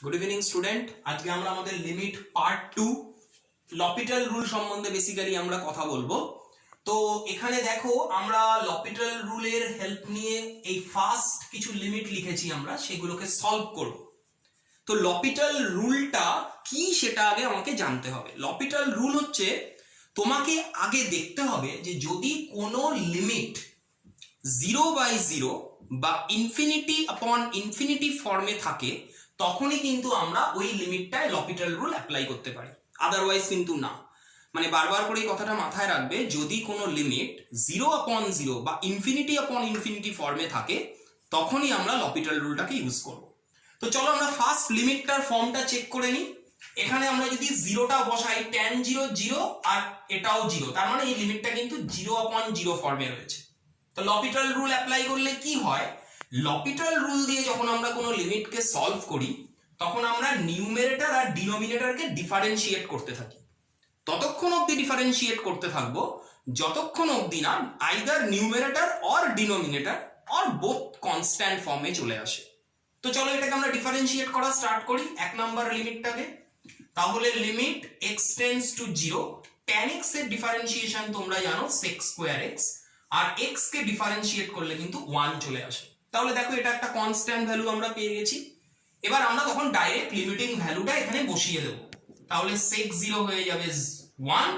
Good evening student. আজকে আমরা আমাদের লিমিট পার্ট 2 লপিটাল রুল সম্বন্ধে বেসিক্যালি আমরা কথা বলবো। তো এখানে দেখো আমরা লপিটাল রুলের হেল্প নিয়ে এই ফার্স্ট কিছু লিমিট লিখেছি, আমরা সেগুলোকে সলভ করব। তো লপিটাল রুলটা কি সেটা আগে আমাকে জানতে হবে। লপিটাল রুল হচ্ছে তোমাকে আগে দেখতে হবে যে যদি কোনো লিমিট 0/0 বা ইনফিনিটি আপন ইনফিনিটি ফর্মে থাকে তখনই কিন্তু আমরা ওই লিমিটটায় লপিটাল রুল অ্যাপ্লাই করতে পারি, আদারওয়াইজ কিন্তু না। মানে বারবার করে এই কথাটা মাথায় রাখবে, যদি কোনো লিমিট 0/0 বা ইনফিনিটি আপন ইনফিনিটি ফর্মে থাকে তখনই আমরা লপিটাল রুলটাকে ইউজ করব। তো চলো আমরা ফার্স্ট লিমিটটার ফর্মটা চেক করে নিই। এখানে আমরা যদি জিরোটা বসাই tan 0 0 আর এটাও 0, তার মানে এই লিমিটটা কিন্তু 0/0 ফর্মে রয়েছে। তো লপিটাল রুল অ্যাপ্লাই করলে কি হয়, লপিটাল রুল দিয়ে যখন আমরা কোনো লিমিটকে সলভ করি তখন আমরা নিউমেরেটর আর ডিনোমিনেটরকে ডিফারেন্সিয়েট করতে থাকি। ততক্ষণ অবধি ডিফারেন্সিয়েট করতে থাকবো যতক্ষণ অবধি না either numerator or denominator or both constant ফর্মে চলে আসে। তো চলো এটাকে আমরা ডিফারেন্সিয়েট করা স্টার্ট করি এক নাম্বার লিমিটটাকে। তাহলে limit x tends to 0, tan x এর ডিফারেন্সিয়েশন তোমরা জানো sec স্কয়ার x, আর x কে ডিফারেন্সিয়েট করলে কিন্তু 1 চলে আসে। তাহলে দেখো এটা একটা কনস্ট্যান্ট ভ্যালু আমরা পেয়ে গেছি। এবার আমরা তখন ডাইরেক্ট লিমিটিং ভ্যালুটা এখানে বসিয়ে দেব। তাহলে sec 0 হয়ে যাবে 1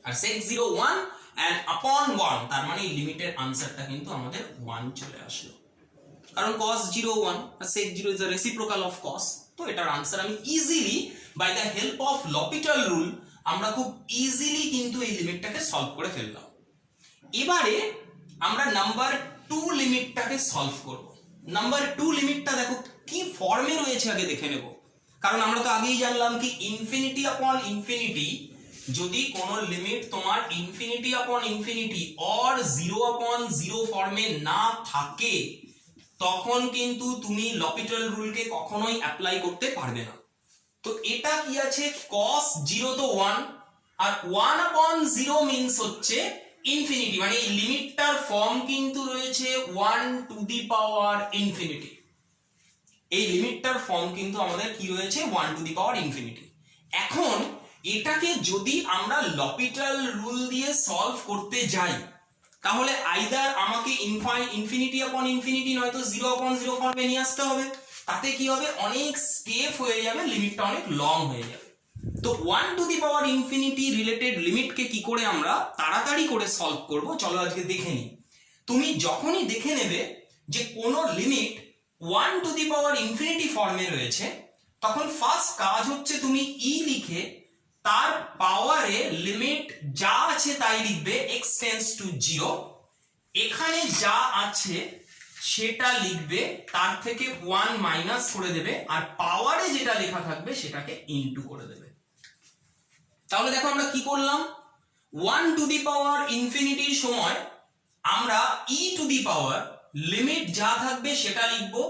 আর sec 0 1 and upon 1, তার মানে এই লিমিটের আনসারটা কিন্তু আমাদের 1 চলে আসলো, কারণ cos 0 1 R sec 0 is a reciprocal of cos। তো এটার আনসার আমি easily by the help of L'Hopital rule আমরা খুব ইজিলি কিন্তু এই লিমিটটাকে সলভ করে ফেললাম। এবারে আমরা নাম্বার 2 লিমিটটাকে সলভ করব। নাম্বার 2 লিমিটটা দেখো কি ফর্মে রয়েছে আগে দেখে নেব, কারণ আমরা তো আগেই জানলাম কি ইনফিনিটি আপন ইনফিনিটি, যদি কোনো লিমিট তোমার ইনফিনিটি আপন ইনফিনিটি অর 0/0 ফর্মে না থাকে তখন কিন্তু তুমি লপিটাল রুলকে কখনোই অ্যাপ্লাই করতে পারবে না। তো এটা কি আছে, cos 0 তো 1 আর 1/0 মিন্স হচ্ছে ইনফিনিটি, মানে এই লিমিটটার ফর্ম কিন্তু রয়েছে 1 টু দি পাওয়ার ইনফিনিটি। এই লিমিটটার ফর্ম কিন্তু আমাদের কি রয়েছে 1 টু দি পাওয়ার ইনফিনিটি। এখন এটাকে যদি আমরা লপিটাল রুল দিয়ে সলভ করতে যাই তাহলে আইদার আমাকে ইনফিনিটি আপন ইনফিনিটি নয়তো 0/0 ফর্মে নিয়ে আসতে হবে। তাতে কি হবে, অনেক স্টেপ হয়ে যাবে, লিমিটটা অনেক লং হয়ে যাবে। তো 1 to the power infinity related লিমিটকে কি করে আমরা তাড়াতাড়ি করে সলভ করব চলো আজকে দেখে নিই। তুমি যখনই দেখে নেবে যে কোনো limit 1 to the power infinity ফর্মে রয়েছে তখন ফার্স্ট কাজ হচ্ছে তুমি ই লিখে তার পাওয়ারে লিমিট যা আছে তাই লিখবে x টেন্ডস টু 0, এখানে যা আছে সেটা লিখবে, তার থেকে 1 মাইনাস করে দেবে আর পাওয়ারে যেটা লেখা থাকবে সেটাকে ইনটু করে দেবে। তাহলে দেখো আমরা কি করলাম, 1 টু দি পাওয়ার ইনফিনিটির সময় আমরা ই টু দি পাওয়ার লিমিট যা থাকবে সেটা লিখবো,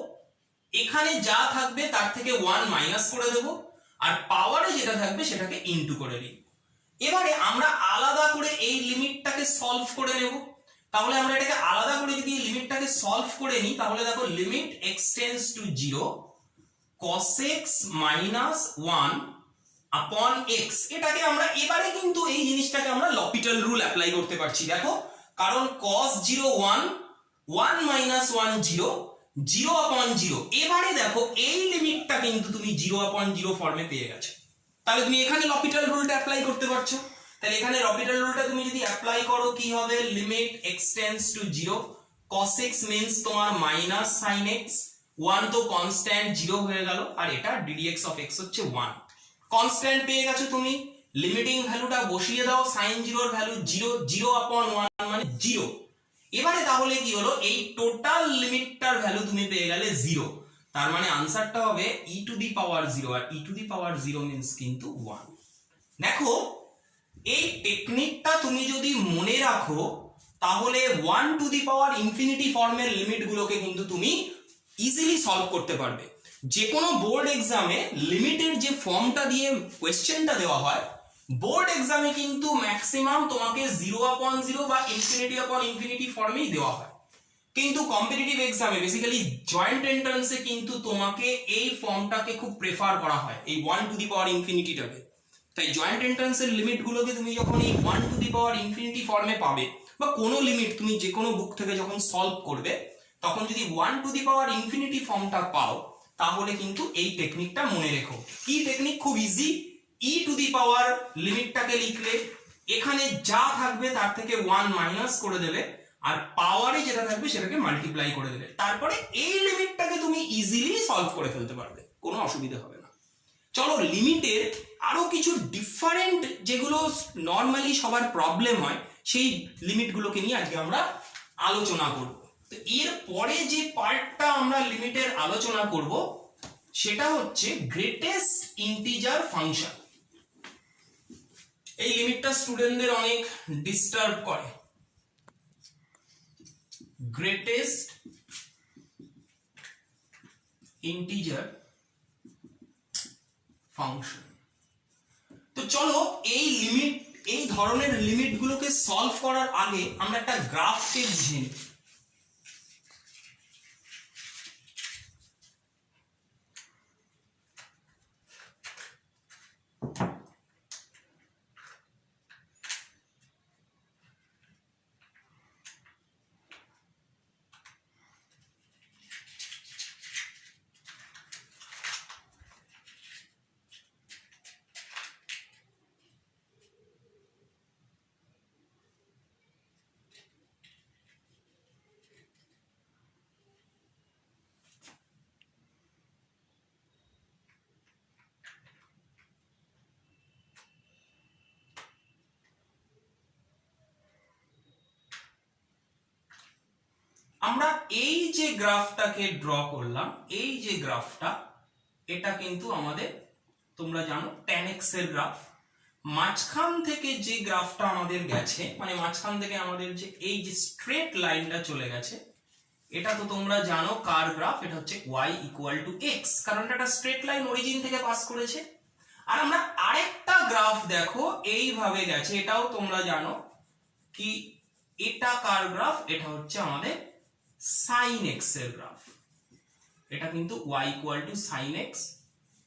এখানে যা থাকবে তার থেকে 1 মাইনাস করে দেব আর পাওয়ারে যেটা থাকবে সেটাকে ইনটু করে লিখব। এবারে আমরা আলাদা করে এই লিমিটটাকে সলভ করে নেব। তাহলে আমরা এটাকে আলাদা করে যদি এই লিমিটটাকে সলভ করে নিই তাহলে দেখো limit x tends to 0 cos x minus 1 upon x, এটাকে আমরা এবারে কিন্তু এই জিনিসটাকে আমরা লপিটাল রুল অ্যাপ্লাই করতে পারছি। দেখো কারণ cos 0 1 1 minus 1 0 0/0, এবারে দেখো এই লিমিটটা কিন্তু তুমি 0/0 ফর্মে পেয়ে গেছো। তাহলে তুমি এখানে লপিটাল রুলটা অ্যাপ্লাই করতে পারছো। তাহলে এখানে লপিটাল রুলটা তুমি যদি অ্যাপ্লাই করো কি হবে, limit x tends to 0 cos x means তোমার মাইনাস sin x, 1 তো কনস্ট্যান্ট 0 হয়ে গেল আর এটা ddx অফ x হচ্ছে 1। কনস্ট্যান্ট পেয়ে গেছো তুমি, লিমিটিং ভ্যালুটা বসিয়ে দাও, sin 0 এর ভ্যালু 0, 0/1 মানে 0। এবারে তাহলে কি হলো, এই টোটাল লিমিটটার ভ্যালু তুমি পেয়ে গেলে 0, তার মানে আনসারটা হবে e টু দি পাওয়ার 0 আর e to the power 0 means কিন্তু 1। দেখো এই টেকনিকটা তুমি যদি মনে রাখো তাহলে 1 টু দি পাওয়ার ইনফিনিটি ফর্মের লিমিটগুলোকে কিন্তু তুমি ইজিলি সলভ করতে পারবে। যে কোনো বোর্ড এক্সামে লিমিটের যে ফর্মটা দিয়ে কোয়েশ্চেনটা দেওয়া হয়, বোর্ড এক্সামে কিন্তু ম্যাক্সিমাম তোমাকে 0/0 বা ইনফিনিটি আপন ইনফিনিটি ফর্মেই দেওয়া হয়। কিন্তু কম্পিটিটিভ এক্সামে বেসিক্যালি জয়েন্ট এন্ট্রান্সে কিন্তু তোমাকে এই ফর্মটাকে খুব প্রেফার করা হয়, এই 1 টু দি পাওয়ার ইনফিনিটিটাকে। তাই জয়েন্ট এন্ট্রান্সের লিমিটগুলোকে তুমি যখন এই 1 টু দি পাওয়ার ইনফিনিটি ফর্মে পাবে, বা কোনো লিমিট তুমি যে কোনো বুক থেকে যখন সলভ করবে, তখন যদি 1 টু দি পাওয়ার ইনফিনিটি ফর্মটা পাও, তাহলে কিন্তু এই টেকনিকটা মনে রেখো। কি টেকনিক? খুব ইজি। ই টু দি পাওয়ার লিমিটটাকে লিখলে এখানে যা থাকবে তার থেকে 1 মাইনাস করে দেবে, আর পাওয়ারে যেটা থাকবে সেটাকে মাল্টিপ্লাই করে দেবে, তারপরে এই লিমিটটাকে তুমি ইজিলি সলভ করে ফেলতে পারবে, কোনো অসুবিধা হবে না। চলো লিমিটের আরো কিছু ডিফারেন্ট যেগুলো নর্মালি সবার প্রবলেম হয়, সেই লিমিটগুলোকে নিয়ে আজকে আমরা আলোচনা করব। তো এর পরে যে পার্টটা আমরা লিমিটের আলোচনা করব সেটা হচ্ছে গ্রেটেস্ট ইন্টিজার ফাংশন। এই লিমিটটা স্টুডেন্টদের অনেক ডিস্টার্ব করে। Greatest integer function. তো চলো এই ধরনের লিমিটগুলোকে সলভ করার আগে আমরা একটা গ্রাফকে বুঝে নিই। আমরা এই যে গ্রাফটাকে ড্র করলাম, এই যে গ্রাফটা, এটা কিন্তু আমাদের, তোমরা জানো, tan x এর গ্রাফ। মাঝখান থেকে যে গ্রাফটা আমাদের গেছে, মানে মাঝখান থেকে আমাদের যে এই যে স্ট্রেট লাইনটা চলে গেছে, এটা তো তোমরা জানো কার গ্রাফ, এটা হচ্ছে y ইকুয়াল টু x, কারণ এটা স্ট্রেট লাইন অরিজিন থেকে পাস করেছে। আর আমরা আরেকটা গ্রাফ দেখো এইভাবে গেছে, এটাও তোমরা জানো কি এটা কার গ্রাফ, এটা হচ্ছে আমাদের sin x এর গ্রাফ। এটা কিন্তু y equal to sin x,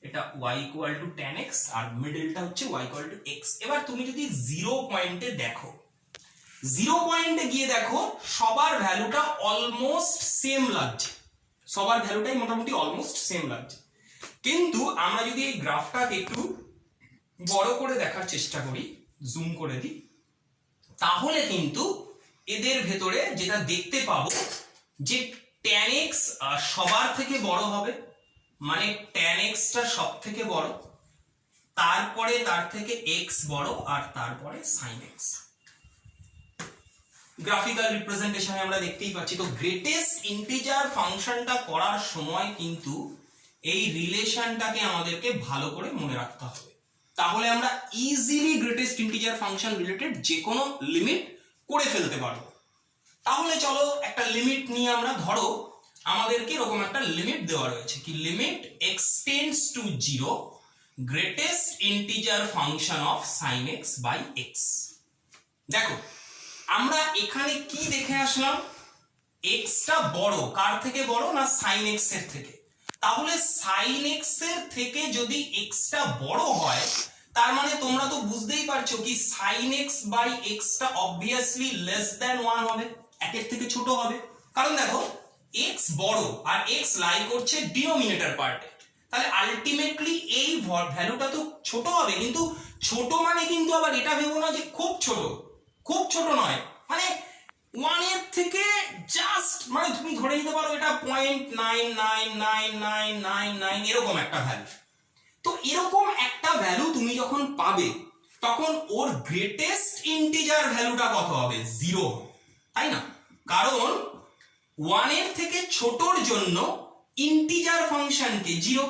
এটা y equal to tan x, আর মিডলটা হচ্ছে y ইকুয়াল টু x। এবার তুমি যদি 0 পয়েন্টে দেখো, 0 পয়েন্টে গিয়ে দেখো সবার ভ্যালুটা অলমোস্ট সেম লাগছে, সবার ভ্যালুটাই মোটামুটি অলমোস্ট সেম লাগছে। কিন্তু আমরা যদি এই গ্রাফটাকে একটু বড় করে দেখার চেষ্টা করি, জুম করে দিই, তাহলে কিন্তু এদের ভেতরে যেটা দেখতে পাবো যে tan x সবার থেকে বড় হবে, মানে tan x টা সব থেকে বড়, তারপরে তার থেকে x বড়, আর তারপরে sin x। গ্রাফিক্যাল রিপ্রেজেন্টেশনে আমরা দেখতেই পাচ্ছি। তো গ্রেটেস্ট ইন্টিজার ফাংশনটা করার সময় কিন্তু এই রিলেশনটাকে আমাদেরকে ভালো করে মনে রাখতে হবে, তাহলে আমরা easily greatest integer function related যে কোনো লিমিট করে ফেলতে পারবো। তাহলে চলো একটা লিমিট নিয়ে আমরা, ধরো আমাদেরকে এরকম একটা লিমিট দেওয়া রয়েছে, কি limit x tends to 0 greatest integer function of sin x by x। দেখো আমরা এখানে কি দেখে আসলাম, x টা বড়, কার থেকে বড় না sin x এর থেকে। তাহলে sin x এর থেকে যদি x টা বড় হয়, তার মানে তোমরা তো বুঝতেই পারছো কি sin x বাই x টা অবভিয়াসলি লেস দ্যান 1 হবে, একের থেকে ছোট হবে। কারণ দেখো x বড় আর x লাই করছে ডিনোমিনেটর পার্টে, তাহলে আলটিমেটলি এই ভ্যালুটা তো ছোট হবে। কিন্তু ছোট মানে কিন্তু আবার এটা ভেবো না যে খুব ছোট, খুব ছোট নয়, মানে 1 এর থেকে জাস্ট, মানে তুমি ধরে নিতে পারো এটা 0.999999 এরকম একটা ভ্যালু। তো এরকম একটা ভ্যালু তুমি যখন পাবে, তখন ওর গ্রেটেস্ট ইন্টিজার ভ্যালুটা কত হবে? 0, তাই না? কারণ 1 এর থেকে ছোটর জন্য ইন্টিজার ফাংশনকে 0,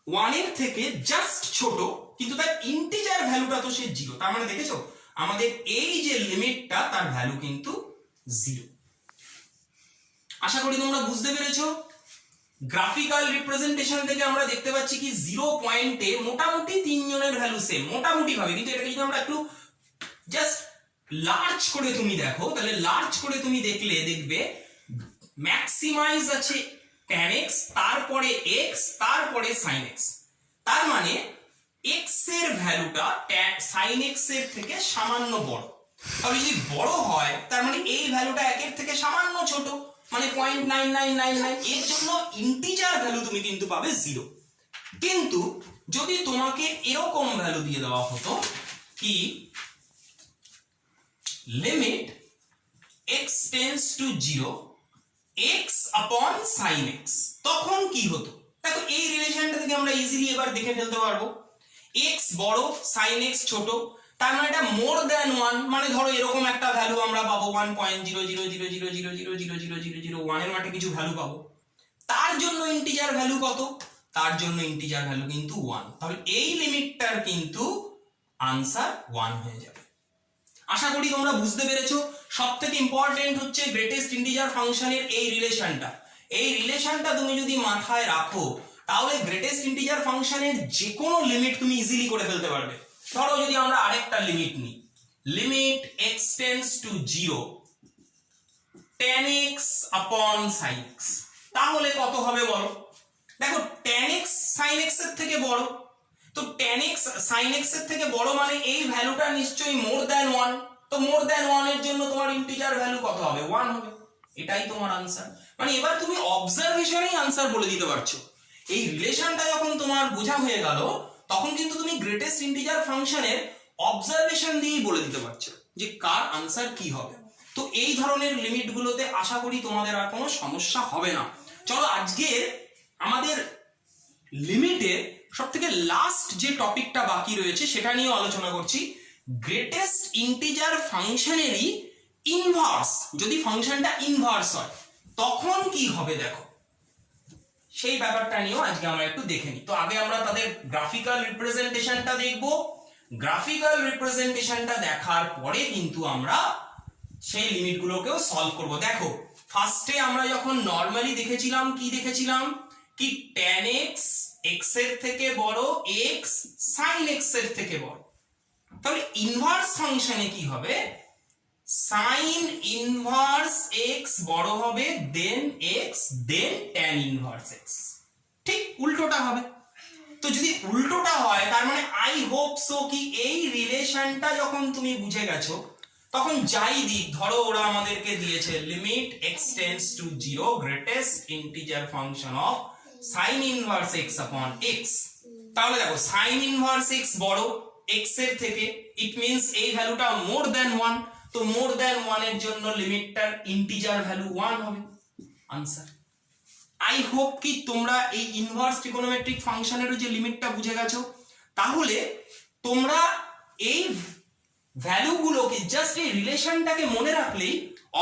1 এর থেকে জাস্ট ছোট কিন্তু তার ইন্টিজার ভ্যালুটা তো সে 0। তার মানে দেখেছো আমাদের এই যে লিমিটটা, তার ভ্যালু কিন্তু 0। আশা করি তোমরা বুঝতে পেরেছো। গ্রাফিক্যাল রিপ্রেজেন্টেশন থেকে আমরা দেখতে পাচ্ছি কি 0 পয়েন্টে মোটামুটি 3 জনের ভ্যালু সেম, মোটামুটি ভাবে। কিন্তু এটাকে যদি আমরা একটু জাস্ট লার্জ করে তুমি দেখো, তাহলে লার্জ করে তুমি দেখবে ম্যাক্সিমাইজ আছে tan x, তারপরে x, তারপরে sin x। তার মানে x এর ভ্যালুটা sin x এর থেকে সামান্য বড়। তাহলে যদি বড় হয় তার মানে এই ভ্যালুটা 1 এর থেকে সামান্য ছোট, মানে 0.9999। এর জন্য ইন্টিজার ভ্যালু তুমি কিন্তু পাবে 0। কিন্তু যদি তোমাকে এরকম ভ্যালু দিয়ে দেওয়া হতো কি limit x tends to 0 x upon sin x, তখন কি হতো? দেখো এই রিলেশনটা থেকে আমরা ইজিলি এবার দেখে ফেলতে পারবো। x বড় sin x ছোট, তার মানে এটা মোর দ্যান 1, মানে ধরো এরকম একটা ভ্যালু আমরা পাবো 1.00000000001 এর মাঠে কিছু ভ্যালু পাবো। তার জন্য ইন্টিজার ভ্যালু কত? তার জন্য ইন্টিজার ভ্যালু কিন্তু 1। তাহলে এই লিমিটটার কিন্তু আনসার 1 হয়ে যাবে। আশা করি তোমরা বুঝতে পেরেছো। সবথেকে ইম্পর্টেন্ট হচ্ছে গ্রেটেস্ট ইন্টিজার ফাংশনের এই রিলেশনটা। এই রিলেশনটা তুমি যদি মাথায় রাখো তাহলে গ্রেটেস্ট ইন্টিজার ফাংশনের যে কোনো লিমিট তুমি ইজিলি করে ফেলতে পারবে। ধরো যদি আমরা আরেকটা লিমিট নিই, limit x tends to 0 tan x upon sin x, তাহলে কত হবে বলো? দেখো tan x sin x এর থেকে বড়, তো tan x sin x এর থেকে বড় মানে এই ভ্যালুটা নিশ্চয়ই মোর দ্যান 1। তো মোর দ্যান 1 এর জন্য তোমার ইন্টিজার ভ্যালু কত হবে? 1 হবে। এটাই তোমার আনসার। মানে এবার তুমি অবজারভেশনেই আনসার বলে দিতে পারছো। এই রিলেশনটা যখন তোমার বোঝা হয়ে গেল তখন কিন্তু তুমি গ্রেটেস্ট ইন্টিজার ফাংশনের অবজারভেশন দিয়েই বলে দিতে পারছো যে কার আনসার কি হবে। তো এই ধরনের লিমিটগুলোতে আশা করি তোমাদের আর কোনো সমস্যা হবে না। চলো আজকে আমাদের লিমিটের সবথেকে লাস্ট যে টপিকটা বাকি রয়েছে সেটা নিয়ে আলোচনা করছি। গ্রেটেস্ট ইন্টিজার ফাংশনেরই ইনভার্স, যদি ফাংশনটা ইনভার্স হয় তখন কি হবে দেখো, সেই ব্যাপারটা নিয়েও আজকে আমরা একটু দেখে নিই। তো আগে আমরা তাদের গ্রাফিক্যাল রিপ্রেজেন্টেশনটা দেখব। গ্রাফিক্যাল রিপ্রেজেন্টেশনটা দেখার পরে কিন্তু আমরা সেই লিমিটগুলোকেও সলভ করব। দেখো ফার্স্টে আমরা যখন নরমালি দেখেছিলাম কি দেখেছিলাম কি tan x x এর থেকে বড়, x sin x এর থেকে বড়। তাহলে ইনভার্স ফাংশনে কি হবে? sin ইনভার্স x বড় হবে দেন x দেন tan ইনভার্স x। ঠিক উল্টোটা হবে। তো যদি উল্টোটা হয় তার মানে আই হোপ সো কি এই রিলেশনটা যখন তুমি বুঝে গেছো তখন যাই দিক, ধরো ওরা আমাদেরকে দিয়েছে limit x tends to 0 greatest integer function of sin inverse x upon x। তাহলে দেখো sin ইনভার্স x বড় x এর থেকে, ইট মিন্স এই ভ্যালুটা মোর দ্যান 1। তো মোর দ্যান 1 এর জন্য লিমিটটার ইন্টিজার ভ্যালু 1 হবে। আনসার। আই হোপ কি তোমরা এই ইনভার্স ট্রিগোনোমেট্রিক ফাংশনেরও যে লিমিটটা বুঝে গেছো। তাহলে তোমরা এই ভ্যালুগুলোকে জাস্ট এই রিলেশনটাকে মনে রাখলেই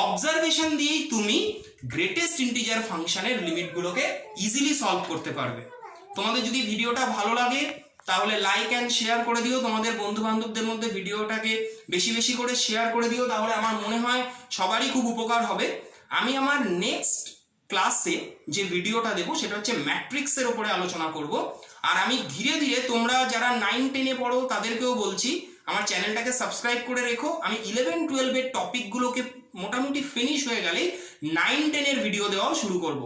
অবজারভেশন দিয়েই তুমি গ্রেটেস্ট ইন্টিজার ফাংশনের লিমিটগুলোকে ইজিলি সলভ করতে পারবে। তোমাদের যদি ভিডিওটা ভালো লাগে তাহলে লাইক অ্যান্ড শেয়ার করে দিও, তোমাদের বন্ধু বান্ধবদের মধ্যে ভিডিওটাকে বেশি বেশি করে শেয়ার করে দিও, তাহলে আমার মনে হয় সবারই খুব উপকার হবে। আমি আমার নেক্সট ক্লাসে যে ভিডিওটা দেবো সেটা হচ্ছে ম্যাট্রিক্সের উপরে আলোচনা করব। আর আমি ধীরে ধীরে তোমরা যারা 9-10-এ পড়ো তাদেরকেও বলছি আমার চ্যানেলটাকে সাবস্ক্রাইব করে রেখো। আমি 11-12 এর টপিকগুলোকে মোটামুটি ফিনিশ হয়ে গেলে 9-10 এর ভিডিও দেওয়াও শুরু করব।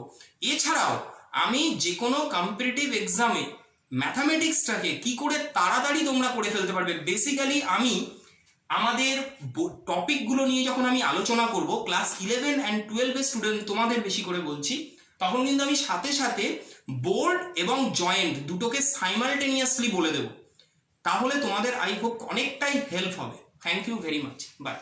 এছাড়াও আমি যে কোনো কম্পিটিটিভ এক্সামে ম্যাথামেটিক্সটাকে কি করে তাড়াতাড়ি তোমরা করে ফেলতে পারবে, বেসিক্যালি আমি আমাদের টপিকগুলো নিয়ে যখন আমি আলোচনা করব ক্লাস 11 and 12 এর স্টুডেন্ট তোমাদের বেশি করে বলছি, তখন কিন্তু আমি সাথে সাথে বোর্ড এবং জয়েন্ট দুটোকে সাইমালটেনিয়াসলি বলে দেব। তাহলে তোমাদের আই হোপ অনেকটাই হেল্প হবে। Thank you very much, by.